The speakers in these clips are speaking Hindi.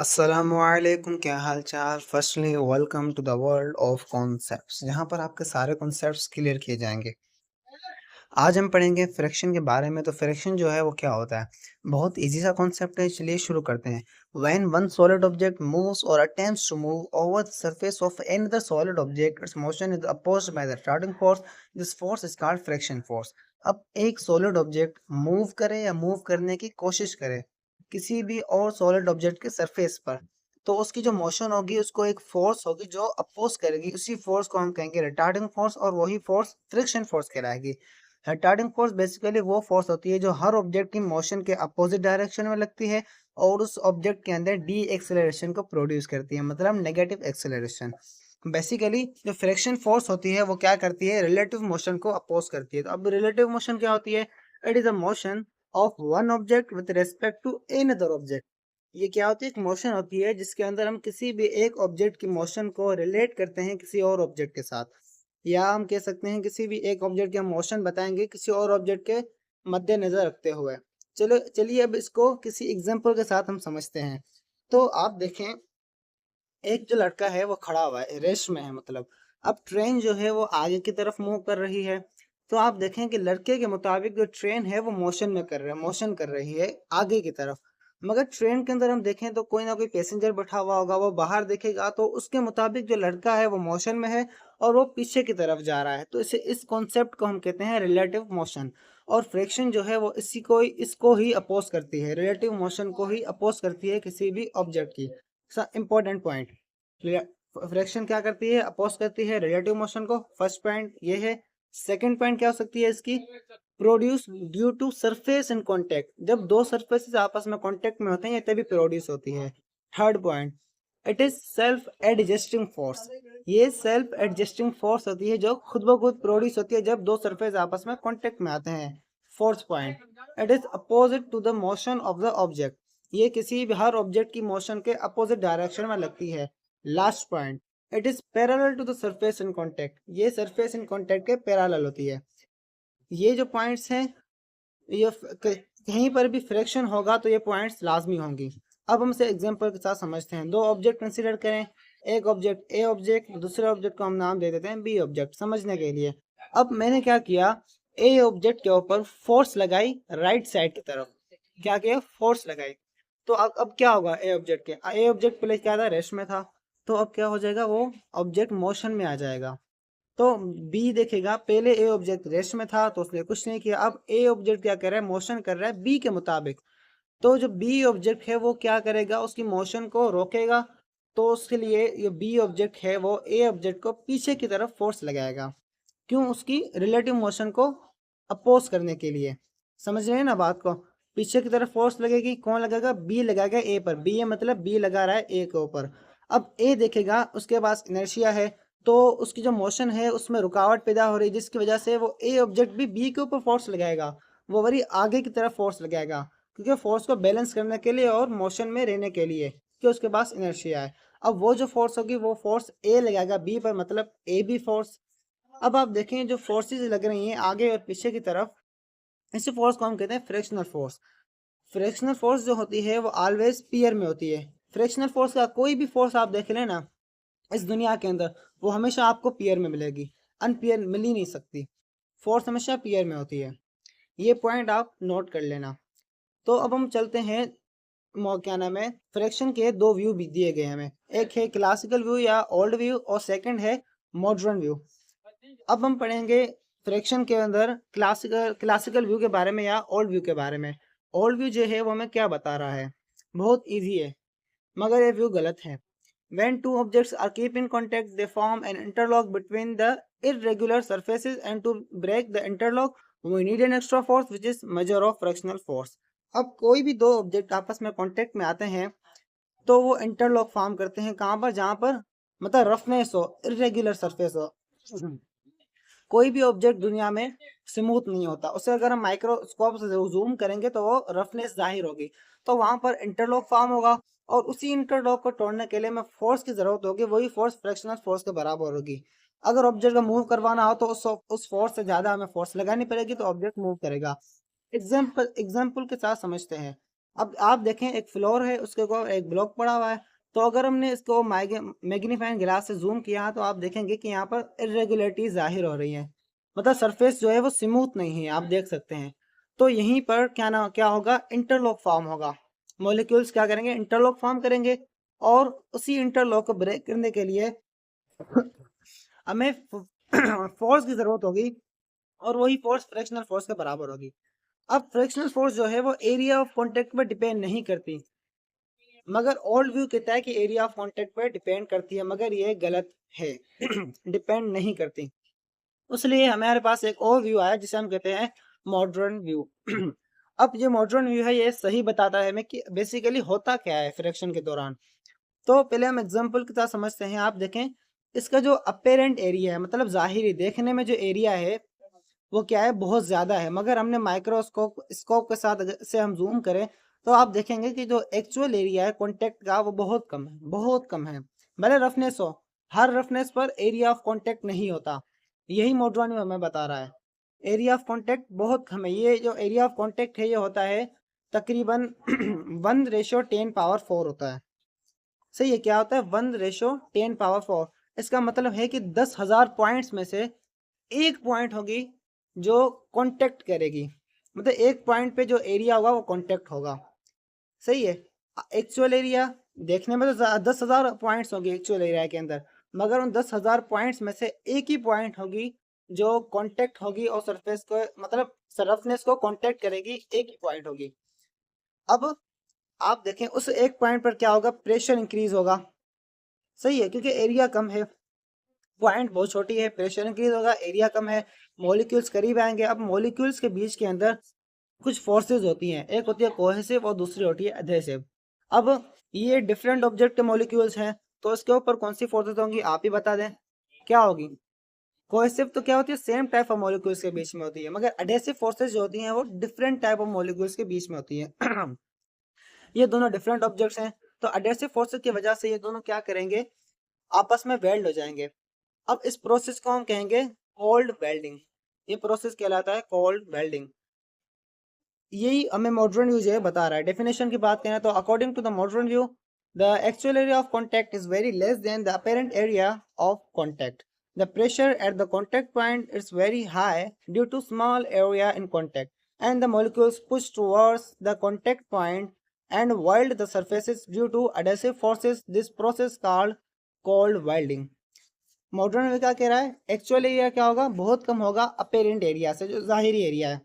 अस्सलामुअलैकुम, क्या हाल चाल। Firstly welcome to the world of concepts, जहाँ पर आपके सारे कॉन्सेप्ट्स क्लियर किए जाएंगे। आज हम पढ़ेंगे फ्रैक्शन के बारे में। तो फ्रैक्शन जो है वो क्या होता है, बहुत इजी सा कॉन्सेप्ट है। चलिए शुरू करते हैं। When one solid object moves और attempts to move over the surface of another solid object, its motion is opposed by the starting force. This force is called friction force. अब एक सॉलिड ऑब्जेक्ट मूव करे या मूव करने की कोशिश करे किसी भी और सॉलिड ऑब्जेक्ट के सरफेस पर, तो उसकी जो मोशन होगी उसको एक फोर्स होगी जो अपोज करेगी। उसी फोर्स को हम कहेंगे रिटार्डिंग फोर्स, और वही फोर्स फ्रिक्शन फोर्स कहलाएगी। रिटार्डिंग फोर्स बेसिकली वो फोर्स होती है जो हर ऑब्जेक्ट की मोशन के अपोजिट डायरेक्शन में लगती है और उस ऑब्जेक्ट के अंदर डी एक्सेलरेशन को प्रोड्यूस करती है, मतलब नेगेटिव एक्सेलरेशन। बेसिकली जो फ्रिक्शन फोर्स होती है वो क्या करती है, रिलेटिव मोशन को अपोज करती है। तो अब रिलेटिव मोशन क्या होती है? It is a motion of one object with respect to another object. ये क्या होती है? एक मोशन होती है जिसके अंदर हम किसी भी एक ऑब्जेक्ट की मोशन को रिलेट करते हैं किसी और ऑब्जेक्ट के साथ, या हम कह सकते हैं किसी भी एक ऑब्जेक्ट का मोशन बताएंगे किसी और ऑब्जेक्ट के मद्देनजर रखते हुए। चलो चलिए अब इसको किसी एग्जांपल के साथ हम समझते हैं। तो आप देखें, एक जो लड़का है वो खड़ा हुआ है, रेस्ट में है मतलब। अब ट्रेन जो है वो आगे की तरफ मूव कर रही है। तो आप देखें कि लड़के के मुताबिक जो ट्रेन है वो मोशन कर रही है आगे की तरफ। मगर ट्रेन के अंदर हम देखें तो कोई ना कोई पैसेंजर बैठा हुआ होगा, वो बाहर देखेगा तो उसके मुताबिक जो लड़का है वो मोशन में है और वो पीछे की तरफ जा रहा है। तो इस कॉन्सेप्ट को हम कहते हैं रिलेटिव मोशन। और फ्रिक्शन जो है वो इसको ही अपोज करती है, रिलेटिव मोशन को ही अपोज करती है किसी भी ऑब्जेक्ट की। इंपॉर्टेंट पॉइंट, फ्रैक्शन क्या करती है? अपोज करती है रिलेटिव मोशन को। फर्स्ट पॉइंट ये है। सेकंड पॉइंट क्या हो सकती है इसकी? Produce due to surface in contact, जब दो सरफेसेस आपस में कांटेक्ट में होते हैं तभी प्रोड्यूस होती है। Third point, it is self adjusting force. ये सेल्फ एडजस्टिंग फोर्स होती है जो खुद ब खुद प्रोड्यूस होती है जब दो सरफेस आपस में कांटेक्ट में आते हैं। Fourth point, it is opposite to the motion of the object. ये किसी भी हर ऑब्जेक्ट की मोशन के अपोजिट डायरेक्शन में लगती है। Last point, it is parallel to the surface in contact. ये सरफेस इन कांटेक्ट के पैरेलल होती है। ये जो पॉइंट्स हैं, ये कहीं पर भी फ्रैक्शन होगा तो ये पॉइंट्स लाजमी होंगी। अब हम इसे एग्जांपल के साथ समझते हैं। दो ऑब्जेक्ट कंसीडर करें, एक ऑब्जेक्ट ए ऑब्जेक्ट, दूसरे ऑब्जेक्ट को हम नाम दे देते हैं बी ऑब्जेक्ट समझने के लिए। अब मैंने क्या किया, ए ऑब्जेक्ट के ऊपर फोर्स लगाई राइट साइड की तरफ। क्या किया? फोर्स लगाई। तो अब क्या होगा? ए ऑब्जेक्ट के ए ऑब्जेक्ट पहले क्या था? रेस्ट में था। तो अब क्या हो जाएगा? वो ऑब्जेक्ट मोशन में आ जाएगा। तो बी देखेगा, पहले ए ऑब्जेक्ट रेस्ट में था तो उसने कुछ नहीं किया। अब ए ऑब्जेक्ट क्या कर रहा है? मोशन कर रहा है बी के मुताबिक। तो जो बी ऑब्जेक्ट है वो क्या करेगा? उसकी मोशन को रोकेगा। तो उसके लिए ये बी ऑब्जेक्ट है वो ए ऑब्जेक्ट को पीछे की तरफ फोर्स लगाएगा। क्यों? उसकी रिलेटिव मोशन को अपोज करने के लिए। समझ रहे हैं ना बात को? पीछे की तरफ फोर्स लगेगी, कौन लगाएगा? बी लगाएगा ए पर। बी है मतलब बी लगा रहा है ए के ऊपर। अब ए देखेगा उसके पास इनर्शिया है, तो उसकी जो मोशन है उसमें रुकावट पैदा हो रही है, जिसकी वजह से वो ए ऑब्जेक्ट भी बी के ऊपर फोर्स लगाएगा। वो वही आगे की तरफ फोर्स लगाएगा, क्योंकि फोर्स को बैलेंस करने के लिए और मोशन में रहने के लिए, कि उसके पास इनर्शिया है। अब वो जो फोर्स होगी वो फोर्स ए लगाएगा बी पर, मतलब ए बी फोर्स। अब आप देखें जो फोर्सेस लग रही हैं आगे और पीछे की तरफ, इसी फोर्स को हम कहते हैं फ्रिक्शनल फोर्स। फ्रिक्शनल फोर्स जो होती है वो ऑलवेज पीयर में होती है। फ्रिक्शनल फोर्स का कोई भी फोर्स आप देख लें ना इस दुनिया के अंदर, वो हमेशा आपको पीयर में मिलेगी, अनपीयर मिल ही नहीं सकती। फोर्स हमेशा पीयर में होती है। ये पॉइंट आप नोट कर लेना। तो अब हम चलते हैं, क्या नाम है, फ्रैक्शन के दो व्यू भी दिए गए हमें। एक है क्लासिकल व्यू या ओल्ड व्यू, और सेकंड है मॉडर्न व्यू। अब हम पढ़ेंगे फ्रैक्शन के अंदर क्लासिकल व्यू के बारे में या ओल्ड व्यू के बारे में। ओल्ड व्यू जो है वो हमें क्या बता रहा है? बहुत इजी है, मगर ये व्यू गलत है। When two objects are keep in contact, they form an interlock between the irregular surfaces, and to break the interlock, we need an extra force, which is measure of frictional force. अब कोई भी दो ऑब्जेक्ट आपस में कांटेक्ट में आते हैं तो वो इंटरलॉक फॉर्म करते हैं। कहाँ पर? जहाँ पर मतलब रफनेस हो, इरेगुलर सरफेस हो। कोई भी ऑब्जेक्ट दुनिया में स्मूथ नहीं होता, उसे अगर हम माइक्रोस्कोप से जूम करेंगे तो वो रफनेस जाहिर होगी। तो वहां पर इंटरलॉक फॉर्म होगा, और उसी इंटरलॉक को तोड़ने के लिए हमें फोर्स की जरूरत होगी। वही फोर्स फ्रैक्शनल फोर्स के बराबर होगी। अगर ऑब्जेक्ट को मूव करवाना हो तो उस फोर्स से ज्यादा हमें फोर्स लगानी पड़ेगी, तो ऑब्जेक्ट मूव करेगा। एग्जाम्पल के साथ समझते हैं। अब आप देखें एक फ्लोर है, उसके ऊपर एक ब्लॉक पड़ा हुआ है, तो अगर हमने इसको मैग्नीफाइंग ग्लास से जूम किया तो आप देखेंगे कि यहाँ पर इरेगुलरिटी जाहिर हो रही है, मतलब सरफेस जो है वो स्मूथ नहीं है, आप देख सकते हैं। तो यहीं पर क्या होगा, इंटरलॉक फॉर्म होगा। मॉलिक्यूल्स क्या करेंगे, इंटरलॉक फॉर्म करेंगे, और उसी इंटरलॉक को ब्रेक करने के लिए हमें फोर्स की जरूरत होगी, और वही फोर्स फ्रैक्शनल फोर्स के बराबर होगी। अब फ्रैक्शनल फोर्स जो है वो एरिया ऑफ कांटेक्ट पर डिपेंड नहीं करती, मगर ओल्ड व्यू कहता है कि एरिया ऑफ कांटेक्ट पर डिपेंड करती है, मगर ये गलत है। डिपेंड नहीं करती। इसलिए हमारे पास एक और व्यू आया जिसे हम कहते हैं मॉडर्न व्यू। अब ये मॉडर्न व्यू है, ये सही बताता है हमें कि बेसिकली होता क्या है फ्रैक्शन के दौरान। तो पहले हम एग्जांपल के साथ समझते हैं। आप देखें, इसका जो अपेरेंट एरिया है, मतलब जाहिरी देखने में जो एरिया है वो क्या है, बहुत ज्यादा है, मगर हमने माइक्रोस्कोप स्कोप के साथ अगर से हम जूम करें तो आप देखेंगे कि जो एक्चुअल एरिया है कॉन्टेक्ट का वो बहुत कम है, बहुत कम है। भले रफनेस हो, हर रफनेस पर एरिया ऑफ कॉन्टेक्ट नहीं होता। यही मॉडर्न में हमें बता रहा है, एरिया ऑफ कॉन्टेक्ट बहुत कम है। ये जो एरिया ऑफ कॉन्टेक्ट है ये होता है तकरीबन 1:10⁴ होता है। सही है, क्या होता है, 1:10⁴। इसका मतलब है कि 10,000 पॉइंट्स में से एक पॉइंट होगी जो कांटेक्ट करेगी, मतलब एक पॉइंट पे जो एरिया होगा वो कांटेक्ट होगा। सही है। एक्चुअल एरिया देखने में तो 10,000 पॉइंट्स होगी एक्चुअल एरिया के अंदर, मगर उन 10,000 पॉइंट्स में से एक ही पॉइंट होगी जो कांटेक्ट होगी और सरफेस को, मतलब सरफनेस को कांटेक्ट करेगी, एक ही पॉइंट होगी। अब आप देखें उस एक पॉइंट पर क्या होगा, प्रेशर इंक्रीज होगा। सही है, क्योंकि एरिया कम है, पॉइंट बहुत छोटी है, प्रेशर इंक्रीज होगा, एरिया कम है, मॉलिक्यूल्स करीब आएंगे। अब मॉलिक्यूल्स के बीच के अंदर कुछ फोर्सेज होती हैं, एक होती है कोहेसिव और दूसरी होती है एडहेसिव। अब ये डिफरेंट ऑब्जेक्ट के मॉलिक्यूल्स हैं, तो इसके ऊपर कौन सी फोर्सेज होंगी आप ही बता दें, क्या होगी। कोहेसिव तो क्या होती है, सेम टाइप ऑफ मॉलिक्यूल्स के बीच में होती है, मगर एडहेसिव फोर्सेज जो होती हैं वो डिफरेंट टाइप ऑफ मॉलिक्यूल्स के बीच में होती है। ये दोनों डिफरेंट ऑब्जेक्ट्स हैं, तो एडहेसिव फोर्सेज की वजह से ये दोनों क्या करेंगे, आपस में वेल्ड हो जाएंगे। अब इस प्रोसेस को हम कहेंगे कोल्ड वेल्डिंग। ये प्रोसेस कहलाता है कोल्ड वेल्डिंग। यही हमें मॉडर्न व्यू जो है बता रहा है। डेफिनेशन की बात करें तो according to the modern view, the actual area of contact is very less than the apparent area of contact. The pressure at the contact point is very high due to small area in contact, and the molecules push towards the contact point and weld the surfaces due to adhesive forces. This process called cold welding. Modern में क्या कह रहा है, एक्चुअल एरिया क्या होगा, बहुत कम होगा अपेरेंट एरिया से, जो जाहिरी एरिया है।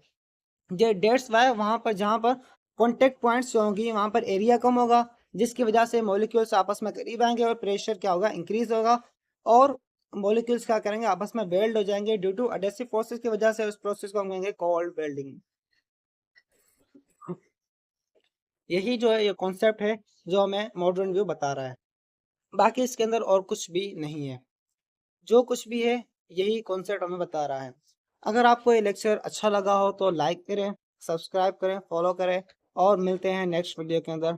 जो डेट्स वाई वहां पर जहां पर कॉन्टेक्ट पॉइंट्स जो होंगी वहां पर एरिया कम होगा, जिसकी वजह से मॉलिक्यूल्स आपस में करीब आएंगे और प्रेशर क्या होगा, इंक्रीज होगा, और मॉलिक्यूल्स क्या करेंगे, आपस में वेल्ड हो जाएंगे ड्यू टू एडहेसिव फोर्सेस की वजह से। उस प्रोसेस को हम कहेंगे कोल्ड वेल्डिंग। यही जो है ये कॉन्सेप्ट है जो हमें मॉडर्न व्यू बता रहा है, बाकी इसके अंदर और कुछ भी नहीं है। जो कुछ भी है यही कॉन्सेप्ट हमें बता रहा है। अगर आपको ये लेक्चर अच्छा लगा हो तो लाइक करें, सब्सक्राइब करें, फॉलो करें, और मिलते हैं नेक्स्ट वीडियो के अंदर।